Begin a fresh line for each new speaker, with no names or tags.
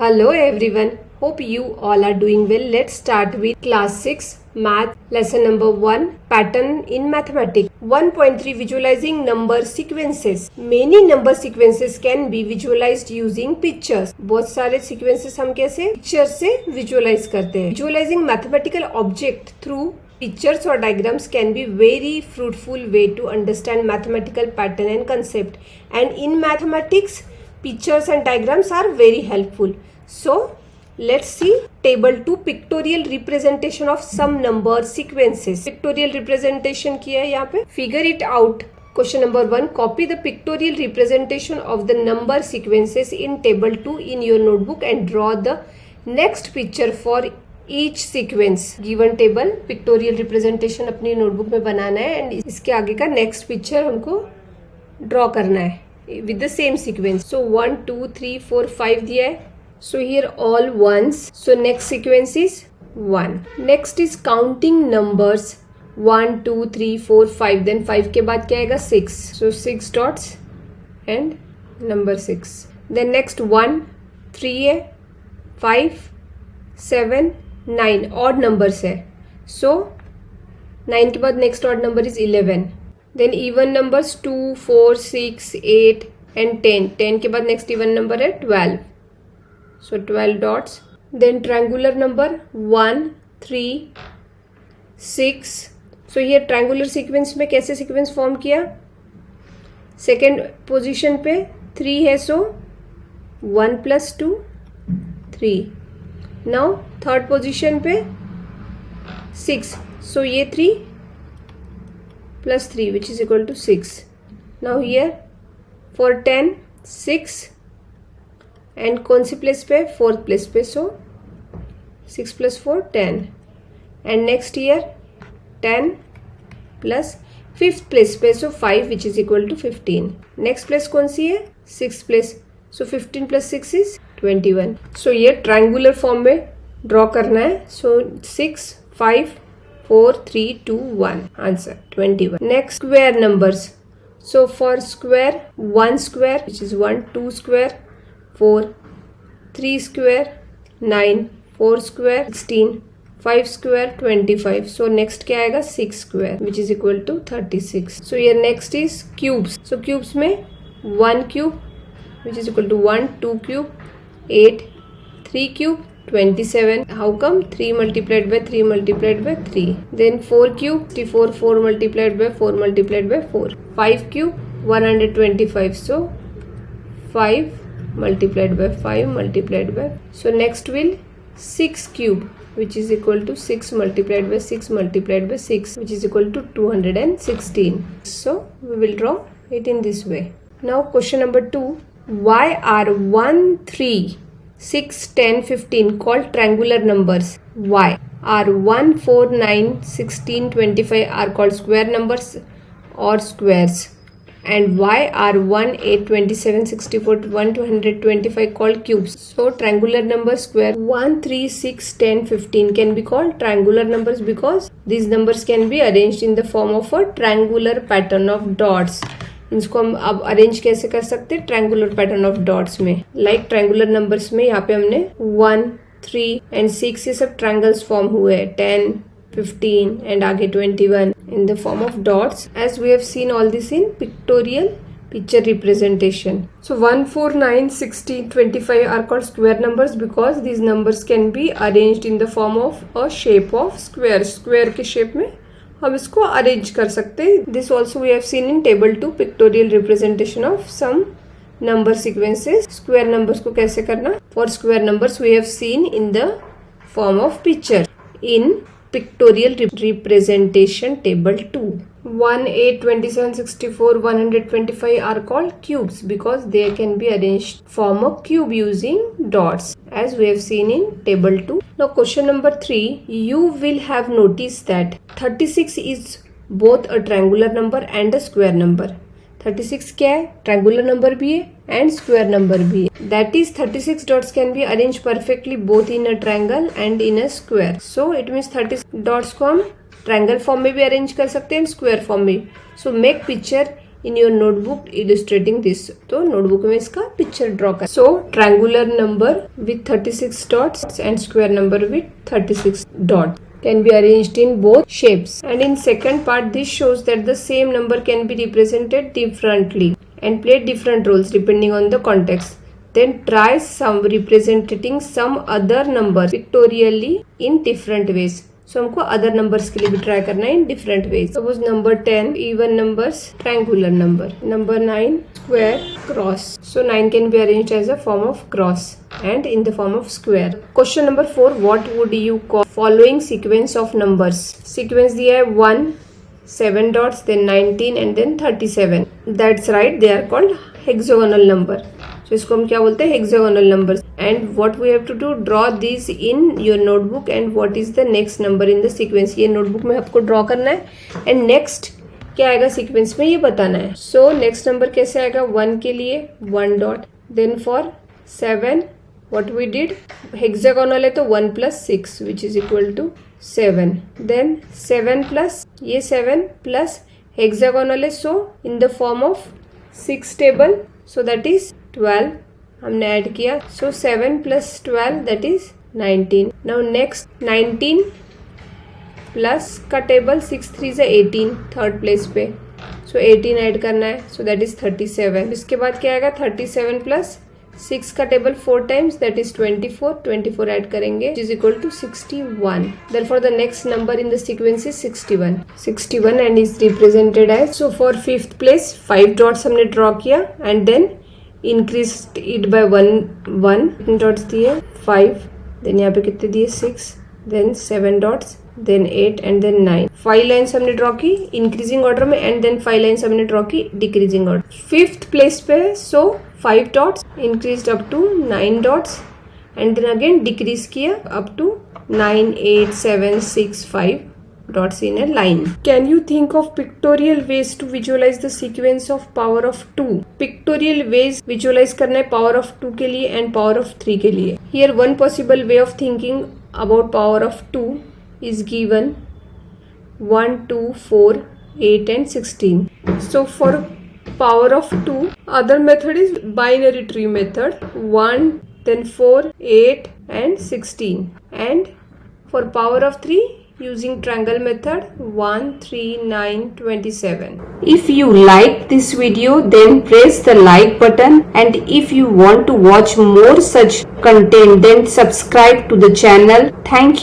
Hello everyone. Hope you all are doing well. Let's start with class 6 math lesson number 1 pattern in mathematics. 1.3 visualizing number sequences. Many number sequences can be visualized using pictures. बहुत सारे sequences हम कैसे pictures से visualize करते हैं. Visualizing mathematical object through pictures or diagrams can be very fruitful way to understand mathematical pattern and concept. And in mathematics pictures and diagrams are very helpful. So let's see table 2 pictorial representation of some number sequences. Pictorial representation किया है यहाँ पे. Figure it out. Question number 1. Copy the pictorial representation of the number sequences in table 2 in your notebook and draw the next picture for each sequence. Given table pictorial representation अपनी notebook में बनाना है and इसके आगे का next picture हमको draw करना है with the same sequence. So 1 2 3 4 5 दिया है. So here all ones. So next sequence is 1. Next is counting numbers 1 2 3 4 5. Then 5 के बाद क्या आएगा 6. So 6 dots and number 6. Then next 1 3 है 5 7 9 odd numbers है. So 9 के बाद next odd number is 11. Then even numbers 2 4 6 8 and 10. 10 के बाद next even number है 12. So 12 dots. Then triangular number 1 3 6. So here triangular sequence में कैसे sequence form किया? Second position पे 3 है so 1 plus 2 3. Now third position पे 6. So ये 3 plus 3 which is equal to 6. Now here for 10 6 and कौन सी place पे? फोर्थ प्लेस पे. So 6 plus 4 10 and next here 10 plus fifth place पे. So 5 which is equal to 15. Next place कौन सी है? Six place. So 15 plus 6 is 21. So ये triangular form में draw करना है. So 6 5 4 3 2 1. Answer 21. Next square numbers. So for square 1 square which is 1 2 square 4 3 square 9 4 square 16 5 square 25. So next क्या आएगा 6 square which is equal to 36. So here next is cubes. So cubes में 1 cube which is equal to 1 2 cube 8 3 cube 27. How come? 3 multiplied by 3 multiplied by 3. Then 4 cube 64 4 multiplied by 4 multiplied by 4. 5 cube 125. So 5 multiplied by 5 multiplied by. So next will 6 cube which is equal to 6 multiplied by 6 multiplied by 6 which is equal to 216. So we will draw it in this way. Now question number 2. Why are 1 3 6 10 15 called triangular numbers? Why are 1 4 9 16 25 are called square numbers or squares? And why are 1 8 27 64 1 225 called cubes? So triangular number square 1 3 6 10 15 can be called triangular numbers because these numbers can be arranged in the form of a triangular pattern of dots. इसको हम अब arrange कैसे कर सकते हैं? Triangular pattern of dots में. Like triangular numbers में यहाँ पे हमने 1 3 एंड 6 ये सब ट्रायंगल्स फॉर्म हुए हैं. 10 15 एंड आगे 21 in the form of dots as we have seen all this in pictorial picture representation. So 1 4 9 16 25 are called square numbers because these numbers can be arranged in the form of a shape of square. Square के shape में हम इसको arrange कर सकते हैं. This also we have seen in table 2 pictorial representation of some number sequences. Square numbers को कैसे करना? For square numbers we have seen in the form of picture in pictorial representation table 2. 1 8 27 64 125 are called cubes because they can be arranged form a cube using dots as we have seen in table 2. Now question number 3. You will have noticed that 36 is both a triangular number and a square number. 36 क्या है? Triangular number भी है and square number भी है. That is 36 dots can be arrange perfectly both in a triangle and in a square. So it means 36 dots को हम triangle form में भी अरेंज कर सकते हैं एंड स्क्वायर फॉर्म में. So make picture in your notebook illustrating this. तो notebook में इसका picture draw कर. So triangular number with 36 dots and square number with 36 dots can be arranged in both shapes. And in second part, this shows that the same number can be represented differently and play different roles depending on the context. Then try some representing some other numbers pictorially in different ways. So हमको other numbers के लिए भी try करना है in different ways. Suppose number 10 even numbers, triangular number. Number 9 square, cross. So 9 can be arranged as a form of cross and in the form of square. Question number 4, what would you call following sequence of numbers? Sequence दिया है 1, 7 dots, then 19 and then 37. That's right, they are called hexagonal number. So इसको हम क्या बोलते हैं, hexagonal numbers. And what we have to do, draw these in your notebook and what is the next number in the sequence. ये notebook में आपको draw करना है and next क्या आएगा sequence में ये बताना है. So next number कैसे आएगा, 1 के लिए 1 dot, then for 7 what we did, hexagonal है तो 1 plus 6 which is equal to 7, then 7 plus ये 7 plus hexagonal है so in the form of 6 table, so that is 12 हमने ऐड किया. So 7 plus 12 that is 19. Now next 19 plus का table 6 3 से 18 third place पे, so 18 add करना है so that is 37. इसके बाद क्या आएगा, 37 plus 6 का table 4 times that is 24 add करेंगे which is equal to 61. Therefore the next number in the sequence is 61 and is represented as, so for fifth place 5 dots हमने draw किया and then increased it by 1 dots दिए 5, then यहाँ पे कितने दिए 6, then 7 dots, then 8 and then 9. 5 lines हमने draw की increasing order में and then 5 लाइन्स हमने ड्रॉ की डिक्रीजिंग ऑर्डर. फिफ्थ प्लेस पे so 5 dots increased up to 9 dots and then again decrease किया up to 9, 8, 7, 6, 5 dots in a line. Can you think of pictorial ways to visualize the sequence of power of 2? Pictorial ways visualize करना है power of 2 के लिए and power of 3 के लिए. Here one possible way of thinking about power of 2 is given 1, 2, 4, 8 and 16. So for power of 2, other method is binary tree method, 1, then 4, 8 and 16. And for power of 3, using triangle method, 1, 3, 9, 27. If you like this video, then press the like button, and if you want to watch more such content, then subscribe to the channel. Thank you.